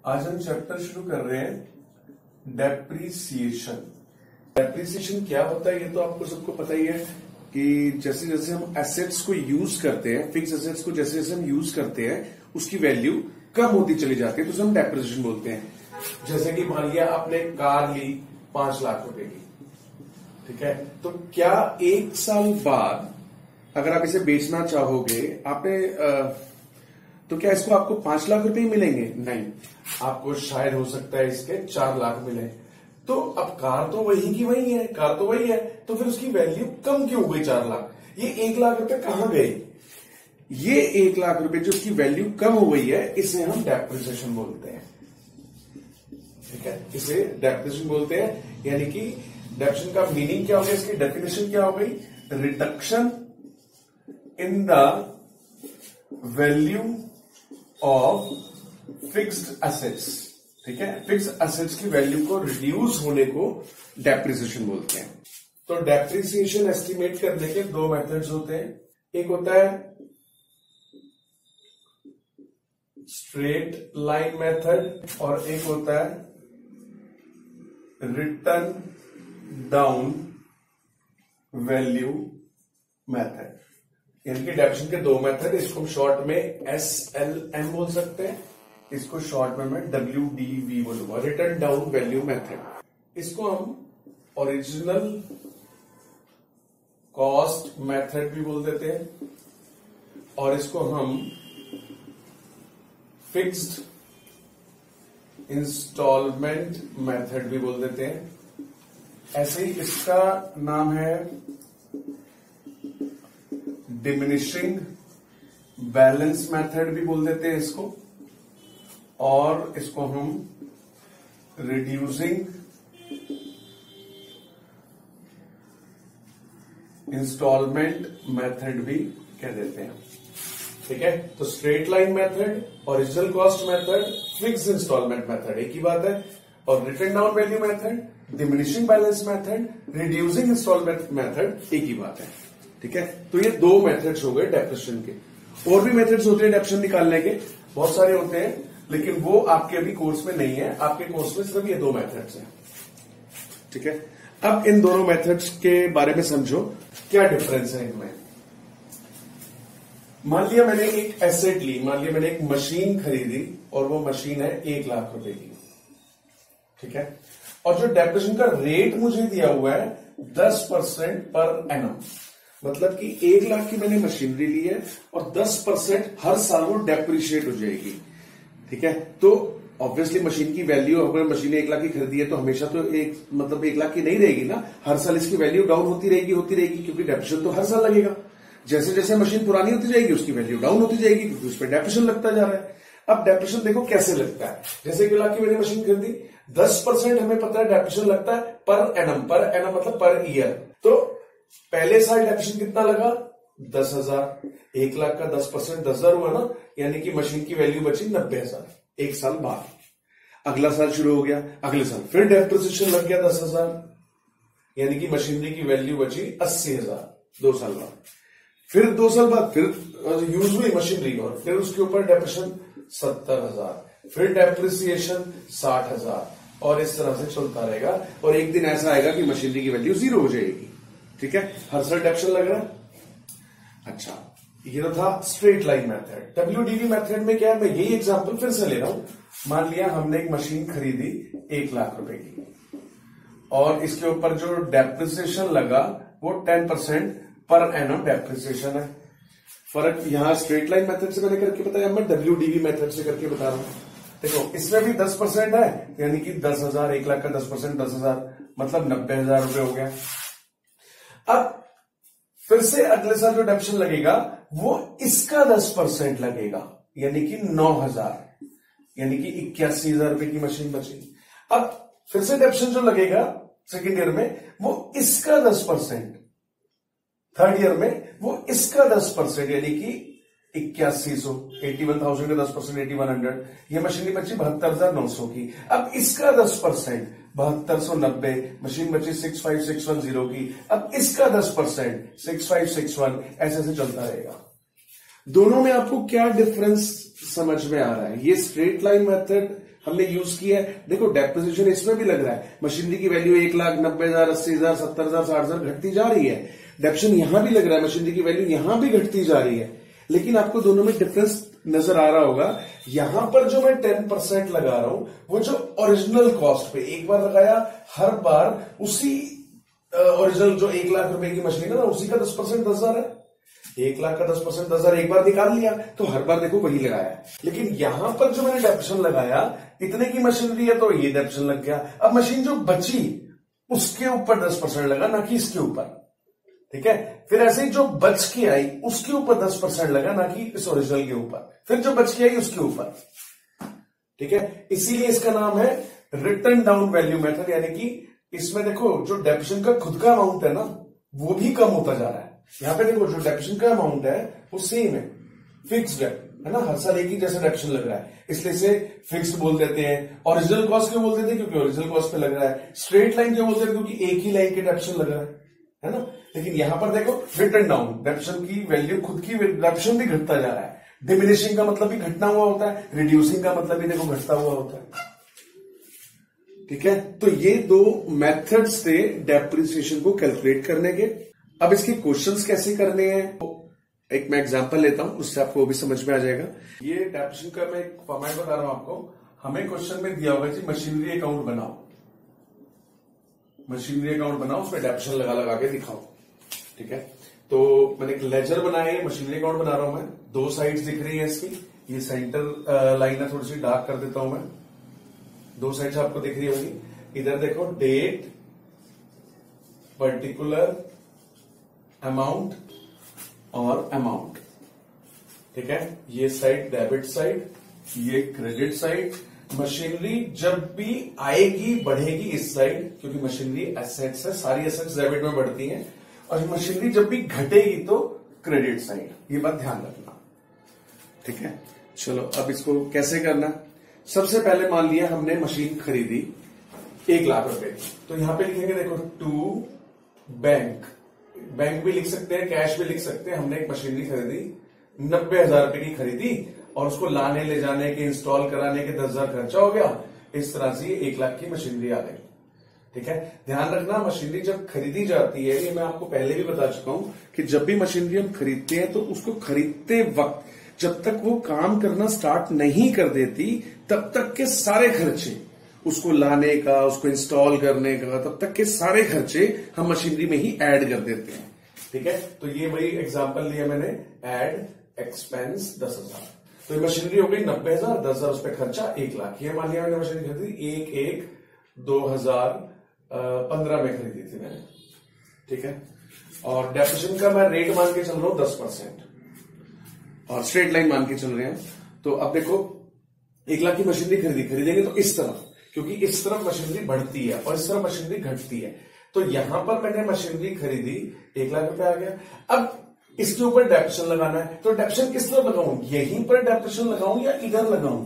आज हम चैप्टर शुरू कर रहे हैं डेप्रीसिएशन। डेप्रीसिएशन क्या होता है ये तो आपको सबको पता ही है कि जैसे जैसे हम एसेट्स को यूज करते हैं, फिक्स एसेट्स को जैसे जैसे हम यूज करते हैं उसकी वैल्यू कम होती चली जाती है तो उसे हम डेप्रीसिएशन बोलते हैं। जैसे कि मान लिया आपने कार ली 5 लाख रुपए की, ठीक है, तो क्या 1 साल बाद अगर आप इसे बेचना चाहोगे आपने तो क्या इसको आपको 5 लाख रुपए ही मिलेंगे? नहीं, आपको शायद हो सकता है इसके 4 लाख मिले। तो अब कार तो वही की वही है, कार तो वही है, तो फिर उसकी वैल्यू कम क्यों हो गई 4 लाख? ये 1 लाख रुपए कहां गए? ये 1 लाख रुपए जो उसकी वैल्यू कम हो गई है इसे हम डेप्रिसिएशन बोलते हैं। ठीक है, इसे डेप्रिसिएशन बोलते हैं। यानी कि डेप्रिसिएशन का मीनिंग क्या हो गया, इसकी डेफिनेशन क्या हो गई? Reduction in the value of fixed assets. ठीक है, फिक्स्ड एसेट्स की वैल्यू को रिड्यूस होने को डेप्रिसिएशन बोलते हैं। तो डेप्रिसिएशन एस्टिमेट करने के 2 मेथड्स होते हैं। एक होता है स्ट्रेट लाइन मेथड और एक होता है रिटन डाउन वैल्यू मेथड। यानी कि डेप्रिसिएशन के 2 मेथड, इसको हम शॉर्ट में SLM बोल सकते हैं, इसको शॉर्ट में मैं WDV बोलूंगा, रिटर्न डाउन वैल्यू मेथड। इसको हम ओरिजिनल कॉस्ट मेथड भी बोल देते हैं और इसको हम फिक्स्ड इंस्टॉलमेंट मेथड भी बोल देते हैं। ऐसे ही इसका नाम है डिमिनिशिंग बैलेंस मेथड भी बोल देते हैं इसको, और इसको हम रिड्यूसिंग इंस्टॉलमेंट मेथड भी कह देते हैं। ठीक है, तो straight line method, original cost method, fixed instalment method एक ही बात है, और written down value method, diminishing balance method, reducing instalment method एक ही बात है। ठीक है, तो ये 2 मेथड्स हो गए डेप्रिसिएशन के। और भी मेथड्स होते हैं डेप्रिसिएशन निकालने के, बहुत सारे होते हैं, लेकिन वो आपके अभी कोर्स में नहीं है। आपके कोर्स में सिर्फ ये 2 मेथड्स हैं। ठीक है, अब इन दोनों मेथड्स के बारे में समझो क्या डिफरेंस है इनमें। मान लिया मैंने एक एसेट ली, मान लिया मैंने एक मशीन खरीदी और वो मशीन है 1 लाख रुपए की। ठीक है, और जो डेप्रिसिएशन का रेट मुझे दिया हुआ है 10% पर एनम, मतलब कि 1 लाख की मैंने मशीनरी ली है और 10% हर साल वो डेप्रिशिएट हो जाएगी। ठीक है, तो ऑब्वियसली मशीन की वैल्यू, अगर मशीन 1 लाख की खरीदी है तो हमेशा तो 1 लाख की नहीं रहेगी ना, हर साल इसकी वैल्यू डाउन होती रहेगी क्योंकि डेप्रिसिएशन तो हर साल लगेगा। जैसे जैसे मशीन पुरानी होती जाएगी उसकी वैल्यू डाउन होती जाएगी क्योंकि उस पर डेप्रिसिएशन लगता जा रहा है। अब डेप्रिसिएशन देखो कैसे लगता है। जैसे 1 लाख की मैंने मशीन खरीदी, 10% हमें पता है डेप्रिसिएशन लगता है पर एनम मतलब पर ईयर। तो पहले साल डेप्रिसिएशन कितना लगा? 10,000। 1 लाख का 10% 10,000 हुआ ना, यानी कि मशीन की वैल्यू बची 90,000। 1 साल बाद अगला साल शुरू हो गया, अगले साल फिर डेप्रिसिएशन लग गया 10,000, यानी कि मशीनरी की वैल्यू बची 80,000। 2 साल बाद फिर 2 साल बाद फिर यूज हुई मशीनरी और फिर उसके ऊपर डेप्रिसिएशन 70,000, फिर डेप्रिसिएशन 60,000, और इस तरह से चलता रहेगा। और एक दिन ऐसा आएगा कि मशीनरी की वैल्यू 0 हो जाएगी। ठीक है, हर साल डेप्रिसिएशन लग रहा है। अच्छा, ये तो था straight line method. WDV method में क्या है, मैं यही एग्जांपल फिर से ले रहा हूं। मान लिया हमने एक मशीन खरीदी 1 लाख रुपए की और इसके ऊपर जो डेप्रिसिएशन लगा वो 10% पर एनम डेप्रिसिएशन है। फर्क यहां स्ट्रेट लाइन मेथड से मैंने करके बताया, मैं WDV मेथड से करके बता रहा हूं। देखो इसमें भी 10% है, यानी कि 10,000, 1 लाख का 10% 10,000 मतलब 90,000 रुपए हो गया। अब फिर से अगले साल जो डेप्रिसिएशन लगेगा वो इसका 10% लगेगा, यानी कि 9,000, यानी कि 81,000 रुपए की मशीन बची। अब फिर से डेप्रिसिएशन जो लगेगा सेकेंड ईयर में वो इसका 10%, थर्ड ईयर में वो इसका 10%, यानी कि 8100, 81,000 का 10% 8100, ये मशीन बची 72,900 की। अब इसका 10% 7290, मशीन बची 65,610 की। अब इसका 10% 6561, ऐसे ऐसे चलता रहेगा। दोनों में आपको क्या डिफरेंस समझ में आ रहा है। ये स्ट्रेट लाइन मेथड हमने यूज किया है। देखो डेप्रिसिएशन इसमें भी लग रहा है, मशीनरी की वैल्यू 1,90,000, 80,000, 70,000, 60,000 घटती जा रही है। डेप्रिसिएशन यहां भी लग रहा है, मशीनरी की वैल्यू यहां भी घटती जा रही है। लेकिन आपको दोनों में डिफरेंस नजर आ रहा होगा। यहां पर जो मैं 10% लगा रहा हूं वो जो ओरिजिनल कॉस्ट पे एक बार लगाया, हर बार उसी ओरिजिनल जो 1,00,000 रुपए की मशीन है ना, उसी का 10% 10,000 है। 1,00,000 का 10% 10,000 एक बार निकाल लिया तो हर बार देखो वही लगाया है। लेकिन यहां पर जो मैंने डेप्रिसिएशन लगाया, इतने की मशीनरी है तो ये डेप्रिसिएशन लग गया। अब मशीन जो बची उसके ऊपर 10% लगा, ना कि इसके ऊपर। ठीक है, फिर ऐसे ही जो बच के आई उसके ऊपर 10% लगा, ना कि इस ओरिजिनल के ऊपर। फिर जो बच के आई उसके ऊपर। ठीक है, इसीलिए इसका नाम है रिटर्न डाउन वैल्यू मेथड। यानी कि इसमें देखो जो डेप्रिसिएशन का खुद का अमाउंट है ना, वो भी कम होता जा रहा है। यहां पे देखो जो डेप्रिसिएशन का अमाउंट है वो सेम है, फिक्स्ड है ना, हर साल एक ही जैसा डेप्रिसिएशन लग रहा है, इसलिए इसे फिक्स्ड बोल देते हैं। ओरिजिनल कॉस्ट क्यों बोल देते हैं? क्योंकि ओरिजिनल कॉस्ट पे लग रहा है। स्ट्रेट लाइन क्यों बोलते हैं? क्योंकि एक ही लाइन के डेप्रिसिएशन लग रहा है ना। लेकिन यहां पर देखो रिटर्न डाउन, डेप्रिसिएशन की वैल्यू खुद की डेप्रिसिएशन भी घटता जा रहा है। डिमिनिशिंग का मतलब भी घटना हुआ होता है, रिड्यूसिंग का मतलब भी देखो घटता हुआ होता है। ठीक है, तो ये दो मेथड्स थे डेप्रिसिएशन को कैलकुलेट करने के। अब इसके क्वेश्चंस कैसे करने हैं, एक मैं एग्जांपल लेता हूं, उससे आपको वो भी समझ में आ जाएगा। ये डेप्रिसिएशन का मैं एक फॉर्मेट बता रहा हूं आपको। हमें क्वेश्चन में दिया होगा जी मशीनरी अकाउंट बनाओ, मशीनरी अकाउंट बनाओ, उसमें डेप्रिसिएशन लगा लगा के दिखाओ। ठीक है, तो मैंने एक लेजर बनाया है, मशीनरी अकाउंट बना रहा हूं मैं। दो साइड्स दिख रही है इसकी, ये सेंटर लाइन है, थोड़ी सी डार्क कर देता हूं मैं। दो साइड्स आपको दिख रही होगी। इधर देखो डेट, पर्टिकुलर, अमाउंट और अमाउंट। ठीक है, ये साइड डेबिट साइड, ये क्रेडिट साइड। मशीनरी जब भी आएगी बढ़ेगी इस साइड, क्योंकि मशीनरी एसेट्स है, सारी एसेट्स डेबिट में बढ़ती हैं। और मशीनरी जब भी घटेगी तो क्रेडिट साइड, ये बात ध्यान रखना। ठीक है, चलो अब इसको कैसे करना। सबसे पहले मान लिया हमने मशीन खरीदी 1,00,000 रुपए की, तो यहां पे लिखेंगे देखो टू बैंक, बैंक भी लिख सकते हैं, कैश भी लिख सकते हैं। हमने एक मशीनरी खरीदी 90,000 रुपए की खरीदी, और उसको लाने ले जाने के, इंस्टॉल कराने के 10,000 खर्चा हो गया। इस तरह से 1,00,000 की मशीनरी आ गई। ठीक है, ध्यान रखना मशीनरी जब खरीदी जाती है, ये मैं आपको पहले भी बता चुका हूं कि जब भी मशीनरी हम खरीदते हैं तो उसको खरीदते वक्त जब तक वो काम करना स्टार्ट नहीं कर देती तब तक के सारे खर्चे, उसको लाने का, उसको इंस्टॉल करने का, तब तक के सारे खर्चे हम मशीनरी में ही ऐड कर देते हैं। ठीक है, तो ये वही एग्जांपल लिया मैंने, ऐड एक्सपेंस 10,000। तो ये मशीनरी हो गई 90,000, 10,000 उस पर खर्चा 1,00,000। ये मान लिया मैंने मशीनरी खरीदी 1/1/2015 में खरीदी थी मैंने। ठीक है, और डेप्रिसिएशन का मैं रेट मान के चल रहा हूं 10%, और स्ट्रेट लाइन मान के चल रहे हैं। तो अब देखो 1,00,000 की मशीनरी खरीदेंगे तो इस तरफ, क्योंकि इस तरफ मशीनरी बढ़ती है और इस तरफ मशीनरी घटती है। तो यहां पर मैंने मशीनरी खरीदी 1,00,000 रुपए आ गया। अब इसके ऊपर डेप्रिसिएशन लगाना है, तो डेप्रिसिएशन किस तरफ लगाऊं? यहीं पर डेप्रिसिएशन लगाऊं या इधर लगाऊं?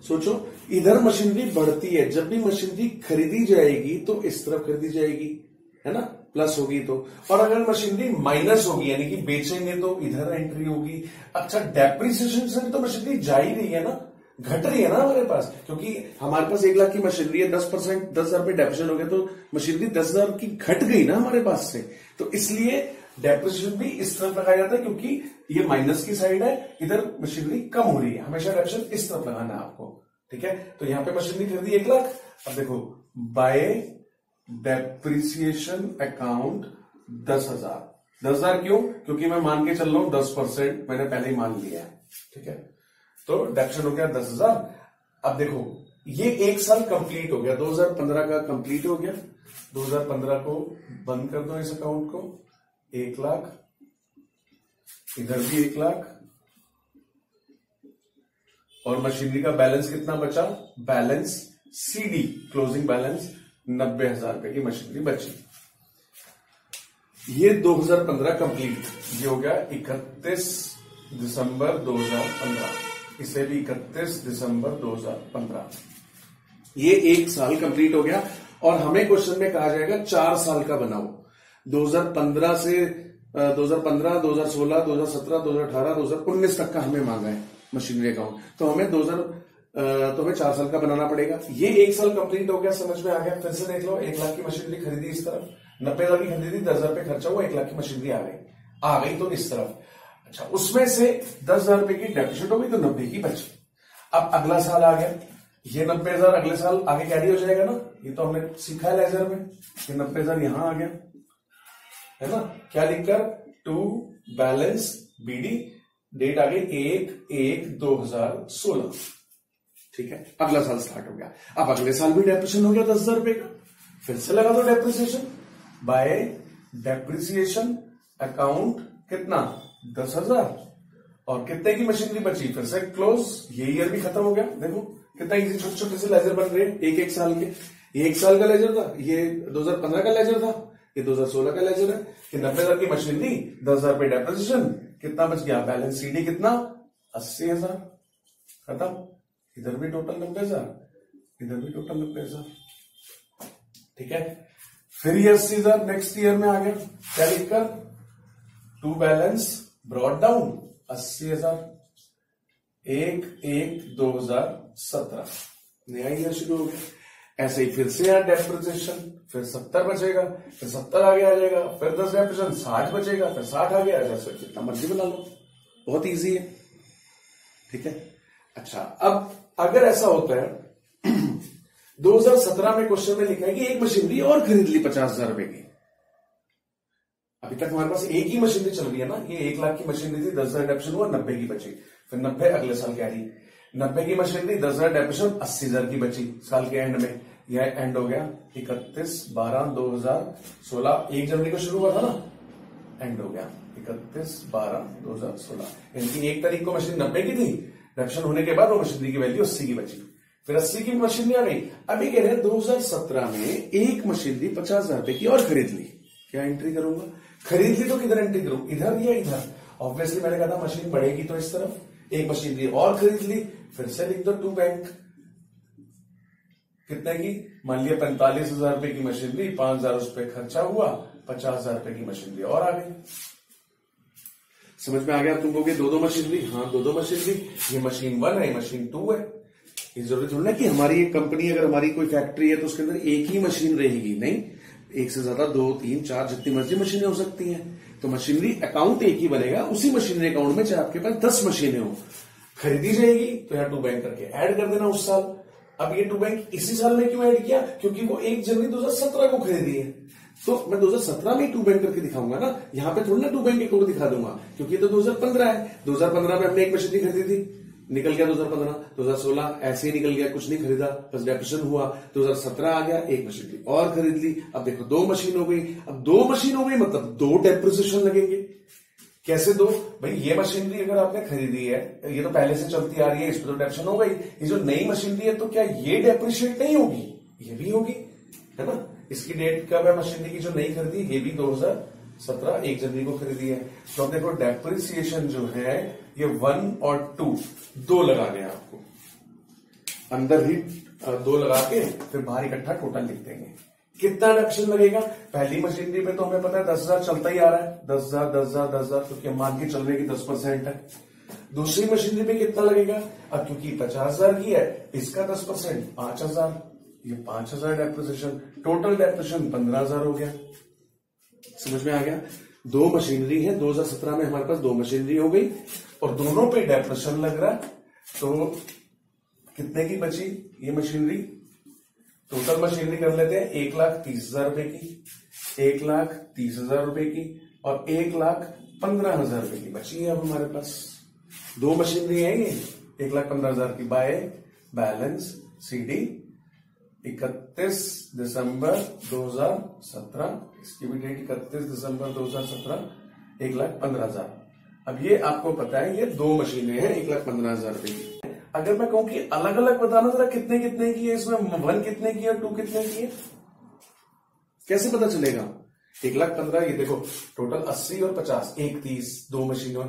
सोचो, इधर मशीनरी बढ़ती है, जब भी मशीनरी खरीदी जाएगी तो इस तरफ खरीदी जाएगी, है ना, प्लस होगी तो। और अगर मशीनरी माइनस होगी यानी कि बेचेंगे तो इधर एंट्री होगी। अच्छा, डेप्रिसिएशन से भी तो मशीनरी जा ही रही है ना, घट रही है ना हमारे पास, क्योंकि हमारे पास 1,00,000 की मशीनरी है, 10% 10,000 रुपए डेप्रिसिएशन हो गया तो मशीनरी 10,000 की घट गई ना हमारे पास से। तो इसलिए डेप्रिसिएशन भी इस तरफ लगाया जाता है, क्योंकि ये माइनस की साइड है, इधर मशीनरी कम हो रही है। हमेशा डेप्रिसिएशन इस तरफ लगाना है आपको। ठीक है, तो यहां पे मशीनरी खरीदी 1,00,000। अब देखो बाय डेप्रिसिएशन अकाउंट 10,000। 10,000 क्यों? क्योंकि मैं मान के चल रहा हूं 10% मैंने पहले ही मान लिया है। ठीक है, तो डेप्रिसिएशन हो गया 10,000। अब देखो ये एक साल कंप्लीट हो गया, 2015 का कंप्लीट हो गया। 2015 को बंद कर दो इस अकाउंट को। 1,00,000, इधर भी 1,00,000, और मशीनरी का बैलेंस कितना बचा? बैलेंस सीडी, क्लोजिंग बैलेंस 90,000 रुपए की मशीनरी बची। ये 2015 कंप्लीट, ये हो गया 31 दिसंबर 2015, इसे भी 31 दिसंबर 2015। ये एक साल कंप्लीट हो गया, और हमें क्वेश्चन में कहा जाएगा 4 साल का बनाओ। 2015 से 2015, 2016, 2017, 2018, 2019 तक का हमें मांगा है। मशीनरी अकाउंट, तो हमें 4 साल का बनाना पड़ेगा। ये 1 साल कंप्लीट हो गया, समझ में आ गया। फिर से देख लो, 1 लाख की मशीनरी खरीदी इस तरफ, 90,000 की खरीदी, 10,000 रुपए खर्चा हुआ, 1 लाख की मशीनरी आ गई तो इस तरफ। अच्छा, उसमें से 10,000 रुपए की डेप्रिसिएट हो गई तो 90 की बची। अब अगला साल आ गया, ये 90,000 अगले साल आगे कैरी हो जाएगा ना, ये तो हमने सीखा है लेजर में। ये 90,000 यहां आ गया है ना, क्या लिखकर टू बैलेंस बीडी, डेट आ गई 1/1/2016। ठीक है, अगला साल स्टार्ट हो गया। अब अगले साल भी डेप्रिसिएशन हो गया 10,000 रुपए का, फिर से लगा दो डेप्रिसिएशन बाय डेप्रिसिएशन अकाउंट, कितना 10,000, और कितने की मशीनरी बची, फिर से क्लोज। ये ईयर भी खत्म हो गया। देखो कितना इजी, छोटे छोटे से लेजर बन रहे हैं, एक साल के। ये 1 साल का लेजर था, ये 2015 का लेजर था, ये 2016 का लेजर है कि 90,000 की मशीनरी, 10,000 रुपए डेप्रिसिएशन, कितना बच गया, बैलेंस सीडी कितना 80,000, खत्म। इधर भी टोटल 90,000, इधर भी टोटल 90,000। ठीक है, फिर ये 80,000 नेक्स्ट ईयर में आ गया, क्या लिखकर टू बैलेंस ब्रॉट डाउन 80,000, 1/1/2017, नया ईयर शुरू हो गया। ऐसे ही फिर से यार डेप्रिसिएशन, फिर 70 बचेगा, फिर 70 आगे आ जाएगा, फिर 10 डेप्रिसिएशन 60 बचेगा, फिर 60 आ गया, जैसे जितना मर्जी बना लो, बहुत इजी है। ठीक है, अच्छा, अब अगर ऐसा होता है 2017 में क्वेश्चन में लिखा है कि एक मशीनरी और खरीद ली 50,000 रुपए की। अभी तक हमारे पास एक ही मशीनरी चल रही है ना, ये 1 लाख की मशीनरी थी, 10,000 डेप्रिसिएशन हुआ, 90 की बची, फिर 90 अगले साल क्या रही, 90 की मशीनरी, 10,000 डेप्रिसिएशन, 80,000 की बची साल के एंड में। यह एंड हो गया 31/12/2016, 1 जनवरी को शुरू हुआ था ना, एंड हो गया 31/12/2016, यानी 1 तारीख को मशीन 90 की थी, डेप्रिसिएशन होने के बाद वो मशीनरी की वैल्यू 80 की बची, फिर 80 की मशीनरी आ गई। अभी कह रहे हैं 2017 में एक मशीनरी 50,000 रुपए की और खरीद ली, क्या एंट्री करूंगा, खरीद ली तो किधर एंट्री करूं, इधर या इधर। ऑब्वियसली मैंने कहा था मशीन बढ़ेगी तो इस तरफ, एक मशीनरी और खरीद ली, फिर से लिख दो टू बैंक, कितने की, मान लिया 45,000 रुपए की मशीनरी, 5,000 उस पर खर्चा हुआ, 50,000 रुपए की मशीनरी और आ गई। समझ में आ गया तुम कहोगे दो मशीनरी, हाँ दो मशीनरी, ये मशीन 1 है, मशीन 2 है। ये जरूरी थोड़ी ना कि हमारी एक कंपनी, अगर हमारी कोई फैक्ट्री है तो उसके अंदर एक ही मशीन रहेगी, नहीं, एक से ज्यादा 2, 3, 4 जितनी मर्जी मशीनें हो सकती हैं। तो मशीनरी अकाउंट एक ही बनेगा, उसी मशीनरी अकाउंट में चाहे आपके पास 10 मशीनें हो, खरीदी जाएगी तो यहाँ टू बैंक करके ऐड कर देना उस साल। अब ये टू बैंक इसी साल में क्यों ऐड किया, क्योंकि वो 1 जनवरी 2017 को खरीदी है, तो मैं 2017 में टू बैंक करके दिखाऊंगा ना, यहाँ पे थोड़ा ना टू बैंक अकाउंट दिखा दूंगा, क्योंकि ये तो 2015 है। 2015 में हमने एक मशीनरी खरीदी थी, निकल गया 2015, 2016 ऐसे ही निकल गया, कुछ नहीं खरीदा, बस डेप्रिसिएशन हुआ, 2017 आ गया, एक मशीनरी और खरीद ली। अब देखो 2 मशीन हो गई, अब 2 मशीन हो गई मतलब 2 डेप्रिसिएशन लगेंगे। कैसे 2, भाई ये मशीनरी अगर आपने खरीदी है, ये तो पहले से चलती आ रही है, इस पर तो डेप्रिसिएशन हो गई, ये जो नई मशीनरी है तो क्या ये डेप्रिशिएट नहीं होगी, ये भी होगी, है ना। इसकी डेट कब है मशीनरी की जो नई खरीदी, ये भी 2017 1 जनवरी को खरीदी है। तो अब देखो डेप्रिसिएशन जो है ये 1 और 2 2 लगाने हैं आपको, अंदर ही 2 लगा के फिर बाहर इकट्ठा टोटल लिख देंगे। कितना डेप्रिसिएशन लगेगा, पहली मशीनरी पे तो हमें पता है 10,000 चलता ही आ रहा है, 10,000 10,000 10,000, क्योंकि हम मान के चल रहे हैं कि 10% है। दूसरी मशीनरी पे कितना लगेगा, अब क्योंकि 50,000 की है, इसका 10% 5,000, ये 5,000 डेप्रिसिएशन, टोटल डेप्रिसिएशन 15,000 हो गया। समझ में आ गया, 2 मशीनरी है, 2017 में हमारे पास 2 मशीनरी हो गई और दोनों पे डेप्रिसिएशन लग रहा है, तो कितने की बची ये मशीनरी, टोटल मशीनरी कर लेते हैं 1,30,000 रुपए की, 1,30,000 रुपए की और 1,15,000 रुपए की बची है अब हमारे पास। 2 मशीनरी है ये 1,15,000 की, बाय बैलेंस सीडी 31 दिसंबर 2017, इसकी भी डेट 31 दिसंबर 2017, 1,15,000। अब ये आपको पता है ये 2 मशीनें हैं 1,15,000 रुपए की। अगर मैं कहूं कि अलग अलग बताना जरा कितने कितने की है, इसमें 1 कितने की है, 2 कितने की है, कैसे पता चलेगा। 1,15,000, ये देखो टोटल 80 और 50, 1,30,000 2 मशीनों,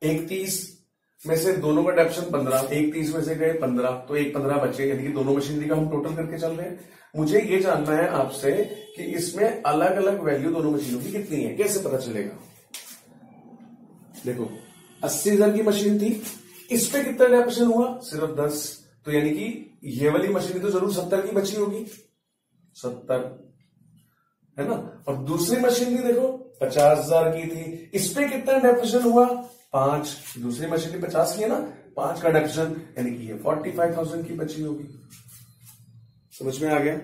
1,30,000 में से दोनों का डेप्रिसिएशन 15, 1,30,000 में से गए 15, तो 1,15,000 बचे, यानी कि दोनों मशीनरी का हम टोटल करके चल रहे हैं। मुझे ये जानना है आपसे कि इसमें अलग अलग वैल्यू दोनों मशीनों की कितनी है, कैसे पता चलेगा। देखो 80,000 की मशीन थी, इस पे कितना डेप्रिसिएशन हुआ? सिर्फ 10। तो यानी कि ये वाली मशीनरी तो जरूर 70 की बची होगी, 70 है ना। और दूसरी मशीनरी देखो 50,000 की थी, इस पे कितना डेप्रिसिएशन हुआ? 5। दूसरी मशीनरी 50 की है ना, 5 का डेप्रिसिएशन, यानी कि ये 45,000 की बची होगी। समझ में आ गया?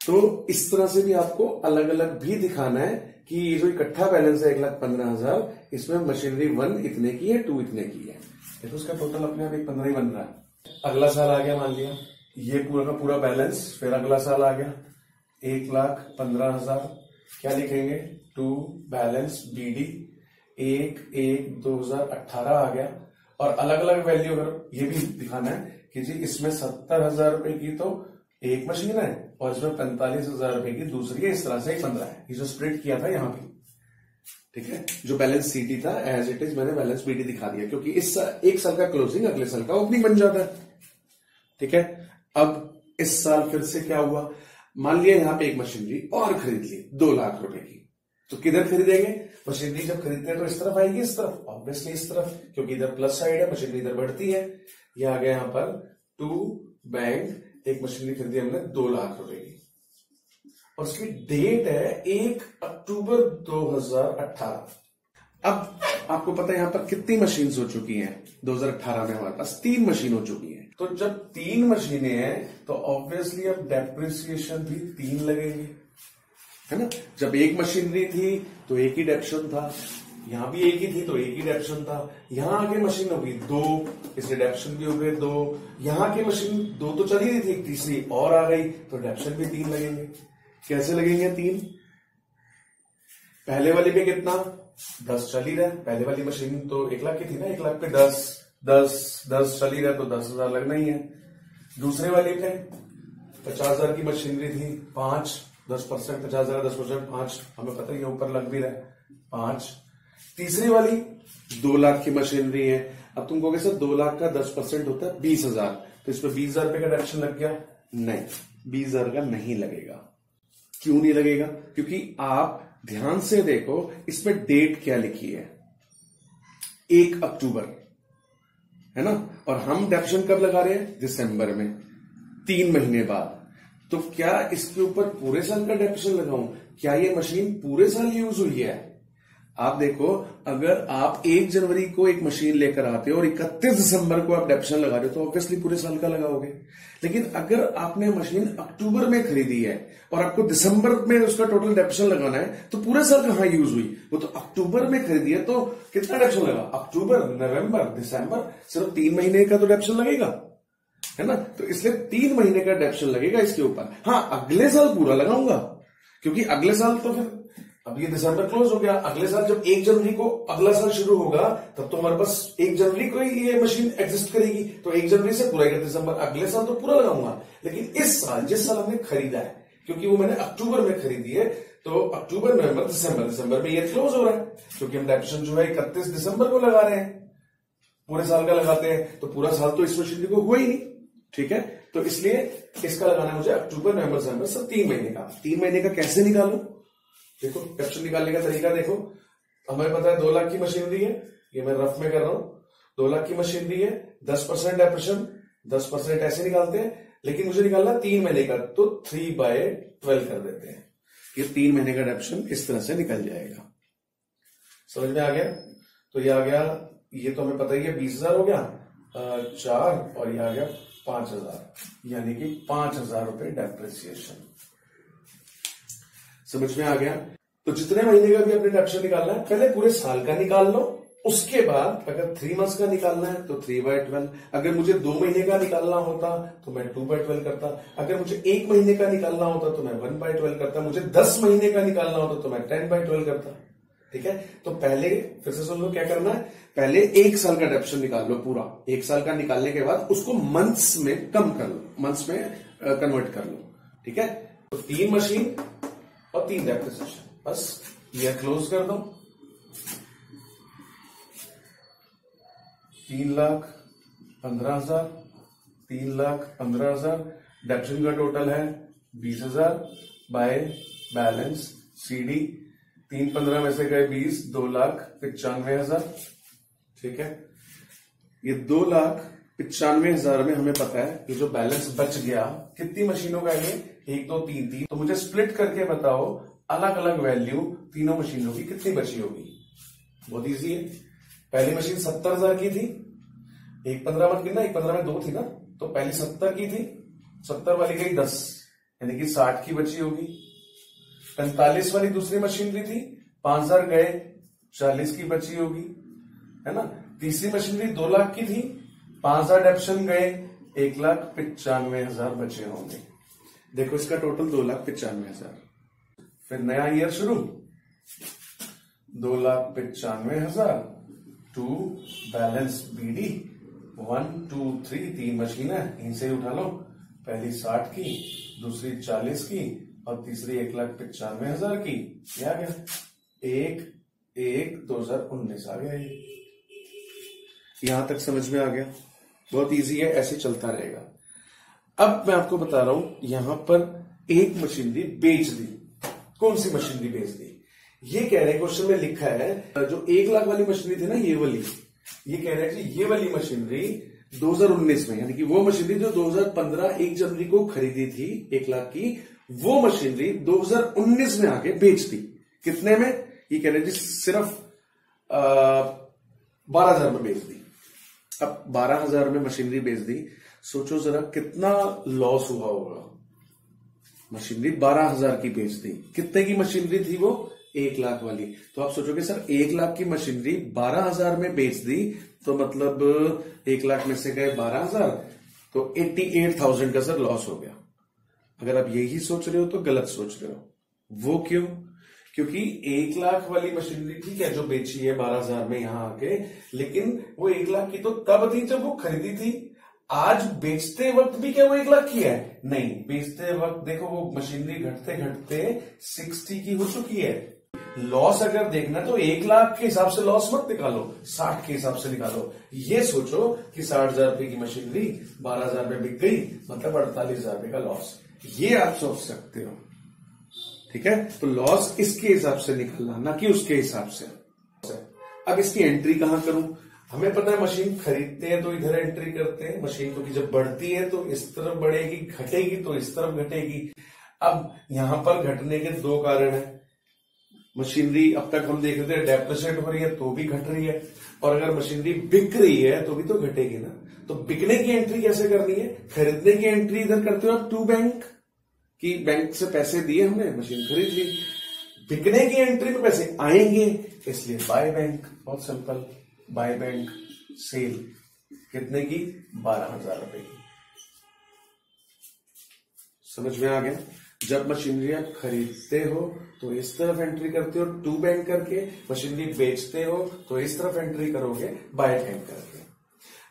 तो इस तरह से भी आपको अलग अलग भी दिखाना है कि ये जो इकट्ठा बैलेंस है 1,15,000, इसमें मशीनरी 1 इतने की है, 2 इतने की है, देखो उसका टोटल अपने आप 1,15 ही बन रहा है। अगला साल आ गया, मान लिया ये पूरा का पूरा बैलेंस, फिर अगला साल आ गया 1,15,000, क्या लिखेंगे? टू बैलेंस BD 1/1/2018 आ गया। और अलग अलग वैल्यू अगर ये भी दिखाना है कि जी इसमें 70,000 रुपए की तो एक मशीन है और इसमें 45,000 रुपए की दूसरी है, इस तरह से 15 है। ये जो स्प्लिट किया था यहां पे, ठीक है, जो बैलेंस सीटी था एज इट इज मैंने बैलेंस BD दिखा दिया, क्योंकि इस एक साल का क्लोजिंग अगले साल का ओपनिंग बन जाता है। ठीक है, अब इस साल फिर से क्या हुआ, मान लिया यहां पे एक मशीनरी और खरीद ली 2 लाख रुपए की, तो किधर खरीदेंगे? मशीनरी जब खरीदते हैं तो इस तरफ आएगी, इस तरफ, ऑब्वियसली इस तरफ, क्योंकि इधर प्लस साइड है, मशीनरी इधर बढ़ती है। ये आ गया यहां पर टू बैंक, एक मशीनरी खरीदी हमने 2 लाख रुपए की और उसकी डेट है 1 अक्टूबर 2018। अब आपको पता है यहां पर कितनी मशीन हो चुकी हैं? 2018 में हमारे पास 3 मशीन हो चुकी हैं। तो जब 3 मशीनें हैं तो ऑब्वियसली अब डेप्रिसिएशन भी 3 लगेंगे, है ना। जब एक मशीनरी थी तो एक ही डेप्शन था, यहां भी एक ही थी तो एक ही डेप्शन था, यहां आके मशीन होगी 2, इसलिए डेप्शन भी हो गए 2, यहां की मशीन 2 तो चली रही थी, तीसरी और आ गई तो डेप्शन भी 3 लगेंगे। कैसे लगेंगे 3? पहले वाली पे कितना? 10 चली रहा है, पहले वाली मशीन तो 1 लाख की थी ना, 1 लाख पे 10 चली रहा तो 10,000 लगना ही है। दूसरे वाली पे 50,000 की मशीनरी थी, 5, 10%, 50,000 10%, 5, हमें पता ही है ऊपर लग भी रहा है 5। तीसरी वाली 2 लाख की मशीनरी है, अब तुम कहोगे सर 2 लाख का 10% होता है 20,000, तो इस पर 20,000 रुपए का डेप्शन लग गया। नहीं, 20,000 का नहीं लगेगा। क्यों नहीं लगेगा? क्योंकि आप ध्यान से देखो इसमें डेट क्या लिखी है, 1 अक्टूबर, है ना, और हम डेप्शन कब लगा रहे हैं? दिसंबर में, 3 महीने बाद। तो क्या इसके ऊपर पूरे साल का डेप्शन लगाऊं? क्या ये मशीन पूरे साल यूज हुई है? आप देखो, अगर आप 1 जनवरी को एक मशीन लेकर आते हो और 31 दिसंबर को आप डेप्शन लगा रहे हो तो ऑब्वियसली पूरे साल का लगाओगे। लेकिन अगर आपने मशीन अक्टूबर में खरीदी है और आपको दिसंबर में उसका टोटल डेप्शन लगाना है तो पूरे साल कहां यूज हुई? वो तो अक्टूबर में खरीदी है तो कितना डेप्शन लगा? अक्टूबर, नवंबर, दिसंबर, सिर्फ 3 महीने का तो डेप्शन लगेगा, है ना। तो इसलिए 3 महीने का डेप्शन लगेगा इसके ऊपर। हाँ, अगले साल पूरा लगाऊंगा, क्योंकि अगले साल तो फिर अब ये दिसंबर क्लोज हो गया, अगले साल जब 1 जनवरी को अगला साल शुरू होगा तब तो हमारे पास 1 जनवरी को ही ये मशीन एग्जिस्ट करेगी, तो 1 जनवरी से पूरा 1 दिसंबर, अगले साल तो पूरा लगाऊंगा। लेकिन इस साल, जिस साल हमने खरीदा है, क्योंकि वो मैंने अक्टूबर में खरीदी है, तो अक्टूबर, नवंबर, दिसंबर में ये क्लोज हो रहा है, क्योंकि हम डेप्शन जो है 31 दिसंबर को लगा रहे हैं, पूरे साल का लगाते हैं तो पूरा साल तो इस मशीनरी को हुआ ही नहीं। ठीक है, तो इसलिए इसका लगाना मुझे अक्टूबर, नवंबर, दिसंबर, सब 3 महीने का। 3 महीने का कैसे निकालू? देखो, डेप्शन निकालने का तरीका देखो, हमें पता है 2 लाख की मशीनरी है, ये मैं रफ में कर रहा हूं, 2 लाख की मशीनरी है, 10% डेप्रेशन, 10% ऐसे निकालते हैं, लेकिन मुझे निकालना 3 महीने का, तो 3/12 कर देते हैं। ये 3 महीने का डेप्शन इस तरह से निकल जाएगा। समझ में आ गया? तो ये आ गया, ये तो हमें पता ही है 20,000 हो गया, 4, और ये आ गया 5,000, यानी कि 5,000 रुपए डेप्रिसिएशन। समझ में आ गया? तो जितने महीने का भी अपने डेप्शन निकालना है, पहले पूरे साल का निकाल लो, उसके बाद अगर 3 मंथ्स का निकालना है तो 3/12, अगर मुझे 2 महीने का निकालना होता तो मैं 2/12 करता, अगर मुझे 1 महीने का निकालना होता तो मैं 1/12 करता, मुझे 10 महीने का निकालना होता तो मैं 10/12 करता। ठीक है, तो पहले फिर से सुन लो क्या करना है, पहले 1 साल का डेप्शन निकाल लो पूरा, 1 साल का निकालने के बाद उसको मंथ्स में कम कर लो, मंथ्स में कन्वर्ट कर लो। ठीक है, तो 3 मशीन और 3 डेप्रिसिएशन, बस ये क्लोज कर दो। 3,15,000, 3,15,000, डेप्शन का टोटल है 20,000 बाय बैलेंस CD, 3/15 में से गए 20, 2,95,000। ठीक है, ये 2,95,000 में हमें पता है कि जो बैलेंस बच गया कितनी मशीनों का है, 1 2 3 3। तो मुझे स्प्लिट करके बताओ अलग अलग वैल्यू तीनों मशीनों की कितनी बची होगी। बहुत इजी है। पहली मशीन 70,000 की थी, 1,15 मत गिनना, 1,15 में 2 थी ना, तो पहली 70 की थी, 70 वाली गई 10, यानी कि 60 की बची होगी। 45 वाली दूसरी मशीनरी थी, 5,000 गए, 40 की बची होगी, है ना। तीसरी मशीनरी 2 लाख की थी, 5,000 डेप्शन गए, 1,95,000 बचे होंगे। देखो इसका टोटल 2,95,000। फिर नया ईयर शुरू, 2,95,000 टू बैलेंस बीडी 1 2 3, 3 मशीन है, इनसे ही उठा लो। पहली 60 की, दूसरी 40 की और तीसरी 1,95,000 की। क्या आ गया? 1/1/2019 आ गया। ये यहां तक समझ में आ गया? बहुत इजी है, ऐसे चलता रहेगा। अब मैं आपको बता रहा हूं, यहां पर एक मशीनरी बेच दी। कौन सी मशीनरी बेच दी? ये कह रहे हैं, क्वेश्चन में लिखा है जो 1 लाख वाली मशीनरी थी ना, ये वाली, ये कह रहे हैं कि ये वाली मशीनरी 2019 में, यानी कि वो मशीनरी जो 2015 1 जनवरी को खरीदी थी 1 लाख की, वो मशीनरी 2019 में आके बेच दी। कितने में? ये कह रहे हैं जी सिर्फ 12,000 में बेच दी। अब 12,000 में मशीनरी बेच दी, सोचो जरा कितना लॉस हुआ होगा। मशीनरी 12,000 की बेच दी। कितने की मशीनरी थी वो? 1 लाख वाली। तो आप सोचोगे सर 1 लाख की मशीनरी 12,000 में बेच दी, तो मतलब 1 लाख में से गए 12,000, तो 88,000 का सर लॉस हो गया। अगर आप यही सोच रहे हो तो गलत सोच रहे हो। वो क्यों? क्योंकि 1 लाख वाली मशीनरी ठीक है जो बेची है 12,000 में यहां आके, लेकिन वो 1 लाख की तो तब थी जब वो खरीदी थी। आज बेचते वक्त भी क्या वो 1 लाख की है? नहीं, बेचते वक्त देखो वो मशीनरी घटते घटते 60 की हो चुकी है। लॉस अगर देखना तो 1 लाख के हिसाब से लॉस मत निकालो, 60 के हिसाब से निकालो। ये सोचो कि 60,000 रुपए की मशीनरी 12,000 में बिक गई, मतलब 48,000 रुपए का लॉस। ये आप सोच सकते हो, ठीक है। तो लॉस इसके हिसाब से निकालना, ना कि उसके हिसाब से। अब इसकी एंट्री कहां करूं? हमें पता है मशीन खरीदते हैं तो इधर एंट्री करते हैं, मशीन क्योंकि जब बढ़ती है तो इस तरफ बढ़ेगी, घटेगी तो इस तरफ घटेगी। अब यहां पर घटने के 2 कारण है। मशीनरी अब तक हम देख रहे थे डेप्रिशिएट हो रही है तो भी घट रही है, और अगर मशीनरी बिक रही है तो भी तो घटेगी ना। तो बिकने की एंट्री कैसे करनी है? खरीदने की एंट्री इधर करते हो आप टू बैंक की, बैंक से पैसे दिए हमने, मशीन खरीद ली। बिकने की एंट्री में पैसे आएंगे, इसलिए बाय बैंक। बहुत सिंपल, बाय बैंक सेल। कितने की? 12,000 रुपए की। समझ में आ गया? जब मशीनरी आप खरीदते हो तो इस तरफ एंट्री करते हो टू बैंक करके, मशीनरी बेचते हो तो इस तरफ एंट्री करोगे बाय बैंक करके।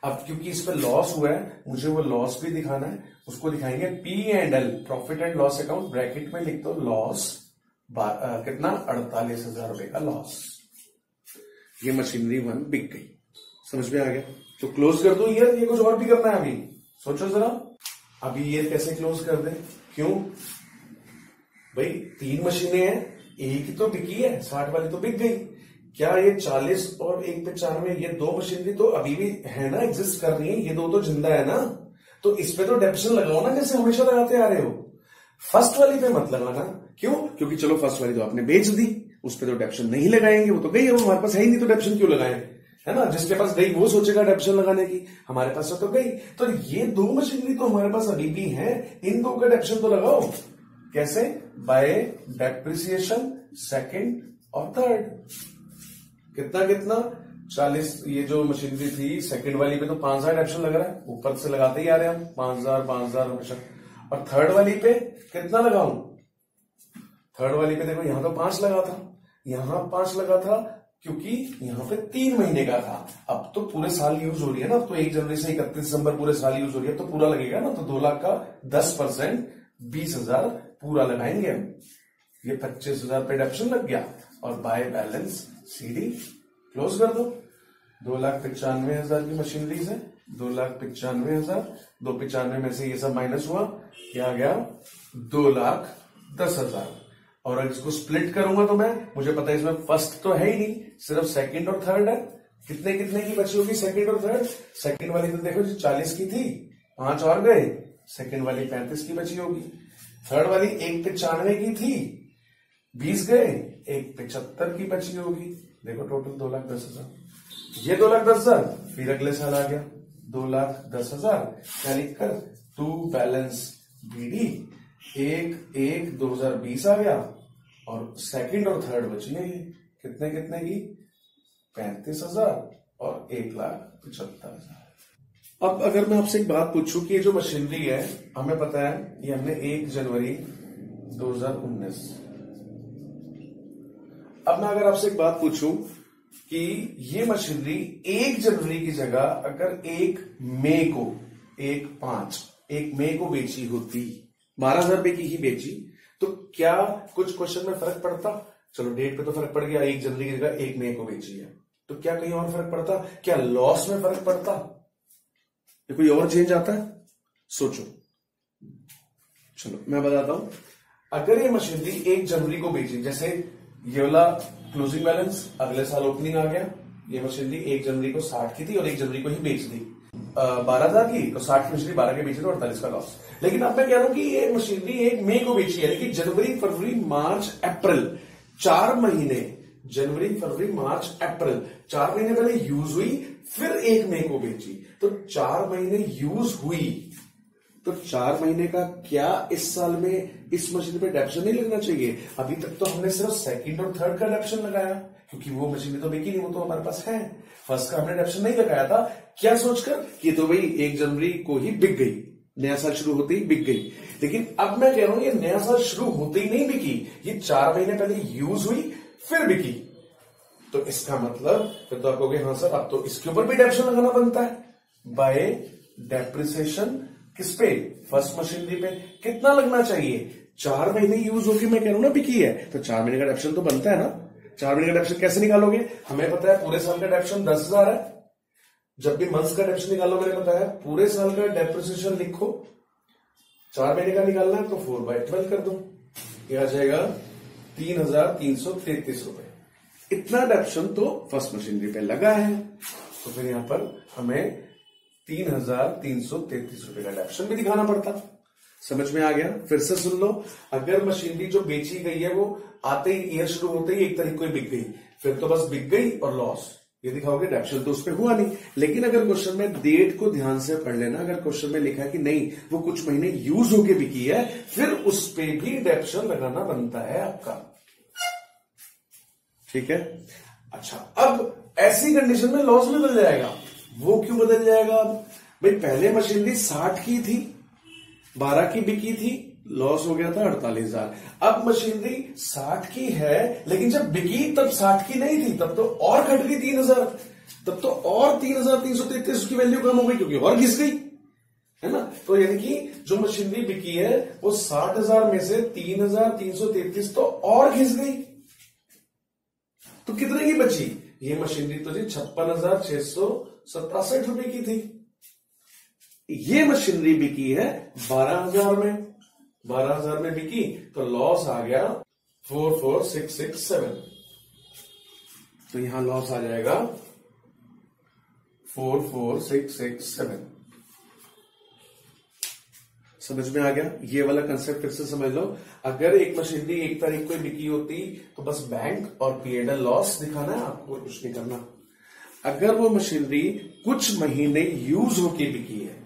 अब क्योंकि इस पर लॉस हुआ है, मुझे वो लॉस भी दिखाना है, उसको दिखाएंगे P&L, profit and loss account. Bracket में लिख दो लॉस, कितना? 48,000 रुपए का लॉस। ये मशीनरी 1 बिक गई। समझ में आ गया? तो क्लोज कर दो ईयर। ये कुछ और भी करना है अभी, सोचो जरा। अभी ईयर कैसे क्लोज कर दे? क्यों भाई? 3 मशीनें हैं, एक तो बिकी है, 60 वाली तो बिक गई। क्या ये 40 और 1/95, ये 2 मशीनरी तो अभी भी है ना, एग्जिस्ट कर रही है, ये 2 तो जिंदा है ना। तो इस पे तो डेप्शन लगाओ ना, जैसे हमेशा लगाते आ रहे हो। फर्स्ट वाली पे मत लगाना। क्यों? क्योंकि चलो फर्स्ट वाली तो आपने बेच दी, उस पे तो डेप्शन नहीं लगाएंगे, वो तो गई है, वो हमारे पास है ही नहीं, तो डेप्शन क्यों लगाएं, है ना। जिसके पास गई वो सोचेगा डेप्शन लगाने की, हमारे पास तो गई। तो ये 2 मशीनरी तो हमारे पास अभी भी है, इन 2 का डेप्शन तो लगाओ। कैसे? बाय डेप्रिसिएशन सेकंड और थर्ड। कितना कितना? 40। ये जो मशीनरी थी सेकंड वाली पे तो 5,000 डेप्शन लग रहा है, ऊपर से लगाते ही आ रहे हैं हम, 5,000 5,000 हमेशा। और थर्ड वाली पे कितना लगाऊं? थर्ड वाली पे देखो यहां तो 5 लगा था, यहां 5 लगा था, क्योंकि यहां पे 3 महीने का था। अब तो पूरे साल यूज हो रही है ना, अब तो 1 जनवरी से 31 दिसंबर पूरे साल यूज हो रही है, तो पूरा लगेगा ना। तो 2 लाख का 10% 20,000 पूरा लगाएंगे हम। ये 25,000 पे डेप्शन लग गया, और बाय बैलेंस सीडी क्लोज कर दो। 2,95,000 की मशीनरीज है, 2,95,000, 295 में से ये सब माइनस हुआ, क्या आ गया? 2,10,000। और अगर इसको स्प्लिट करूंगा तो मुझे पता है इसमें फर्स्ट तो है ही नहीं, सिर्फ सेकंड और थर्ड है। कितने कितने की बची होगी सेकंड और थर्ड? सेकंड वाली तो देखो जी 40 की थी, 5 और गए, सेकंड वाली 35 की बची होगी। थर्ड वाली 195 की थी, 20 गए, 175 की बची होगी। देखो टोटल 2,10,000। ये 2,10,000 फिर अगले साल आ गया 2,10,000। क्या लिखकर टू बैलेंस बीडी 1/1/2020 आ गया, और सेकंड और थर्ड बची है ये कितने कितने की 35,000 और 1,75,000। अब अगर मैं आपसे एक बात पूछूं कि ये जो मशीनरी है, हमें पता है ये हमने 1 जनवरी 2019। अब मैं अगर आपसे एक बात पूछूं कि ये मशीनरी 1 जनवरी की जगह अगर 1 मई को 1 मई को बेची होती, 12,000 रुपए की ही बेची, तो क्या कुछ क्वेश्चन में फर्क पड़ता? चलो डेट पे तो फर्क पड़ गया, 1 जनवरी की जगह 1 मई को बेची है, तो क्या कहीं और फर्क पड़ता? क्या लॉस में फर्क पड़ता? ये कोई और चेंज आता है? सोचो। चलो मैं बताता हूं। अगर ये मशीनरी 1 जनवरी को बेची, जैसे ये वाला क्लोजिंग बैलेंस अगले साल ओपनिंग आ गया, ये मशीनरी 1 जनवरी को 60 की थी और 1 जनवरी को ही बेच दी 12,000 की, तो 60 की मशीनरी 12 के बेची तो 48 का लॉस। लेकिन अब मैं कह रहा हूं कि ये मशीनरी 1 मई को बेची है, लेकिन जनवरी फरवरी मार्च अप्रैल 4 महीने, जनवरी फरवरी मार्च अप्रैल 4 महीने पहले यूज हुई, फिर 1 मई को बेची, तो 4 महीने यूज हुई, तो 4 महीने का क्या इस साल में इस मशीन पे डेप्शन नहीं लगना चाहिए? अभी तक तो हमने सिर्फ सेकंड और थर्ड का डेप्शन लगाया, क्योंकि वो मशीनें तो बिकी नहीं, वो तो हमारे पास है। फर्स्ट का हमने डेप्शन नहीं लगाया था, क्या सोचकर कि तो भाई 1 जनवरी को ही बिक गई, नया साल शुरू होते ही बिक गई। लेकिन अब मैं कह रहा हूं ये नया साल शुरू होते ही नहीं बिकी, ये 4 महीने पहले यूज हुई फिर बिकी, तो इसका मतलब फिर तो आप कहोगे हाँ सर अब तो इसके ऊपर भी डेप्शन लगाना बनता है, बाय डेप्रिसिएशन। किस पे? फर्स्ट मशीनरी पे। कितना लगना चाहिए? 4 महीने यूज होगी, मैं कह रहा हूं ना बिकी है, तो 4 महीने का डेप्शन तो बनता है ना। 4 महीने का डेप्शन कैसे निकालोगे? हमें पता है पूरे साल का डेप्शन 10,000 है। जब भी मंथ्स का डेप्शन निकालो, मैंने बताया पूरे साल का डेप्रिसिएशन लिखो, 4 महीने का निकालना है तो 4/12 कर दो, ये आ जाएगा 3,333 रुपए। इतना डेप्शन तो फर्स्ट मशीनरी पे लगा है, तो फिर यहां पर हमें 3,333 रुपए का डेप्शन भी दिखाना पड़ता। समझ में आ गया? फिर से सुन लो, अगर मशीनरी जो बेची गई है वो आते ही ईयर शुरू होते ही 1 तारीख को ही बिक गई, फिर तो बस बिक गई और लॉस, ये दिखाओगे, डेप्शन तो उस पर हुआ नहीं। लेकिन अगर क्वेश्चन में डेट को ध्यान से पढ़ लेना, अगर क्वेश्चन में लिखा है कि नहीं वो कुछ महीने यूज होके बिकी है, फिर उस पर भी डेप्शन लगाना बनता है आपका। ठीक है? अच्छा, अब ऐसी कंडीशन में लॉस में बदल जाएगा। वो क्यों बदल जाएगा? अब भाई पहले मशीनरी 60 की थी, 12 की बिकी थी, लॉस हो गया था 48,000। अब मशीनरी 60 की है, लेकिन जब बिकी तब 60 की नहीं थी, तब तो और घट गई 3,000, तब तो और 3,333 की वैल्यू कम हो गई, क्योंकि और घिस गई, है ना। तो यानी कि जो मशीनरी बिकी है वो 60,000 में से 3,333 तो और घिस गई, तो कितने की बची? ये मशीनरी तो जी 56,667 रुपए की थी। ये मशीनरी बिकी है 12,000 में, 12,000 में बिकी, तो लॉस आ गया 44,667। तो यहां लॉस आ जाएगा 44,667। समझ में आ गया? ये वाला कंसेप्ट फिर से समझ लो। अगर एक मशीनरी 1 तारीख को बिकी होती तो बस बैंक और P&L लॉस दिखाना है आपको, और कुछ नहीं करना। अगर वो मशीनरी कुछ महीने यूज होके बिकी है,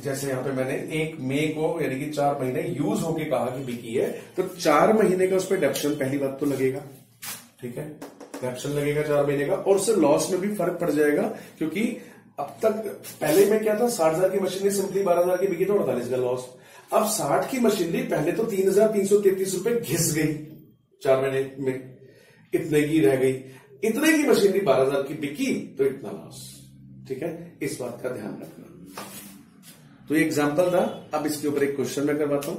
जैसे यहां पे मैंने 1 मई को यानी कि 4 महीने यूज होके कहा कि बिकी है, तो 4 महीने का उस पर डेप्शन पहली बात तो लगेगा। ठीक है, डेप्शन लगेगा 4 महीने का, और उससे लॉस में भी फर्क पड़ जाएगा, क्योंकि अब तक पहले में क्या था, 60,000 की मशीनरी सिंपली 12,000 की बिकी तो 48 का लॉस। अब 60 की मशीनरी पहले तो 3,333 रुपए घिस गई, 4 महीने में इतने की रह गई, इतने की मशीनरी 12,000 की बिकी तो इतना लॉस। ठीक है, इस बात का ध्यान रखना। तो ये एग्जांपल था। अब इसके ऊपर एक क्वेश्चन मैं करवाता हूं।